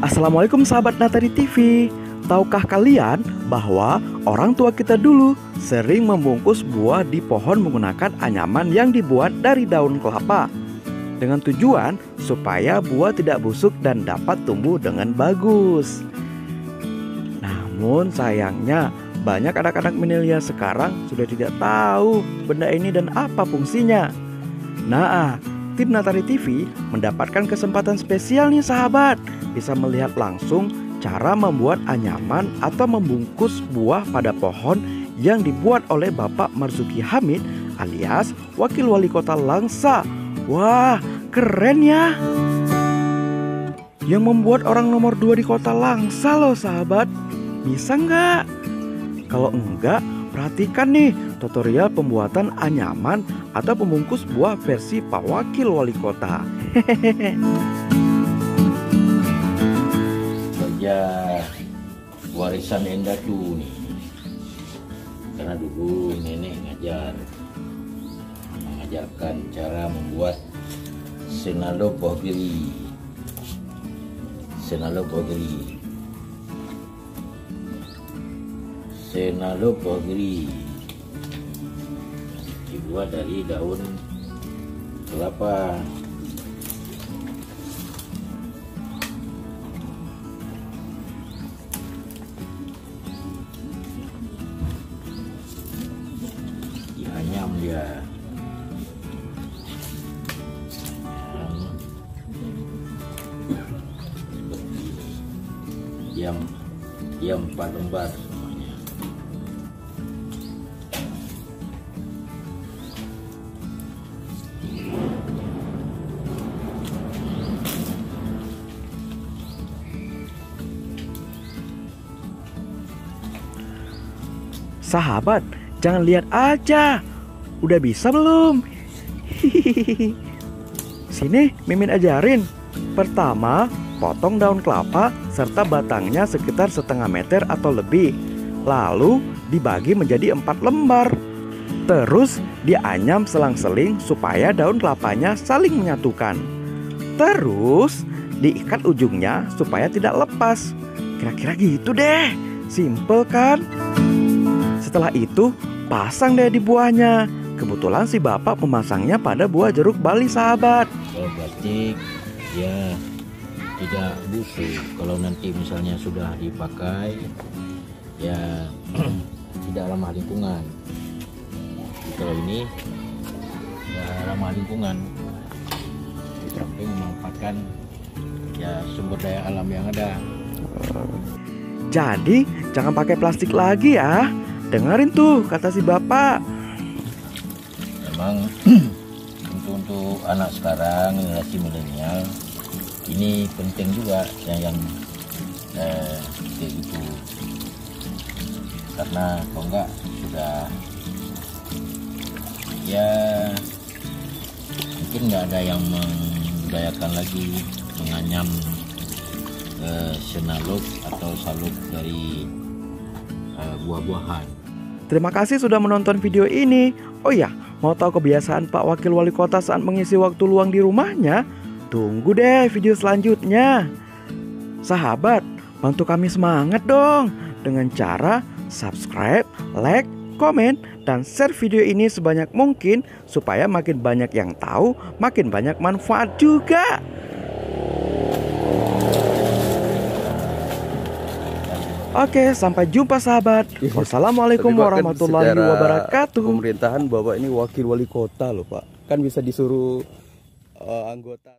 Assalamualaikum sahabat Natari TV. Tahukah kalian bahwa orang tua kita dulu sering membungkus buah di pohon menggunakan anyaman yang dibuat dari daun kelapa, dengan tujuan supaya buah tidak busuk dan dapat tumbuh dengan bagus. Namun sayangnya banyak anak-anak milenial sekarang sudah tidak tahu benda ini dan apa fungsinya. Nah, tim Natari TV mendapatkan kesempatan spesial nih sahabat, bisa melihat langsung cara membuat anyaman atau membungkus buah pada pohon yang dibuat oleh Bapak Marzuki Hamid alias Wakil Wali Kota Langsa. Wah, keren ya. Yang membuat orang nomor 2 di Kota Langsa loh sahabat. Bisa nggak? Kalau enggak, perhatikan nih tutorial pembuatan anyaman atau pembungkus buah versi Pak Wakil Wali Kota. Hehehe. Ya, warisan Endatu nih, karena dulu nenek mengajarkan cara membuat senalo pohgeri dibuat dari daun kelapa. Dianyam dia, diam 4 lembar semuanya. Sahabat, jangan lihat aja. Udah bisa belum? Sini, Mimin ajarin. Pertama, potong daun kelapa serta batangnya sekitar setengah meter atau lebih. Lalu dibagi menjadi 4 lembar. Terus dianyam selang-seling supaya daun kelapanya saling menyatukan. Terus diikat ujungnya supaya tidak lepas. Kira-kira gitu deh. Simple kan? Setelah itu pasang deh di buahnya. Kebetulan si bapak memasangnya pada buah jeruk Bali sahabat. Kalau plastik ya tidak busuk. Kalau nanti misalnya sudah dipakai ya tidak ramah lingkungan. Kalau ini ya ramah lingkungan, di samping memanfaatkan ya sumber daya alam yang ada. Jadi jangan pakai plastik lagi ya. Dengerin tuh kata si bapak. Memang untuk anak sekarang, generasi milenial, ini penting juga yang kayak gitu. Karena kalau enggak sudah ya mungkin nggak ada yang membudayakan lagi menganyam senaluk atau saluk dari buah-buahan. Terima kasih sudah menonton video ini. Oh ya, mau tahu kebiasaan Pak Wakil Wali Kota saat mengisi waktu luang di rumahnya? Tunggu deh video selanjutnya. Sahabat, bantu kami semangat dong dengan cara subscribe, like, komen, dan share video ini sebanyak mungkin supaya makin banyak yang tahu, makin banyak manfaat juga. Oke, sampai jumpa sahabat. Wassalamualaikum warahmatullahi wabarakatuh. Pemerintahan Bapak ini wakil wali kota loh Pak. Kan bisa disuruh anggota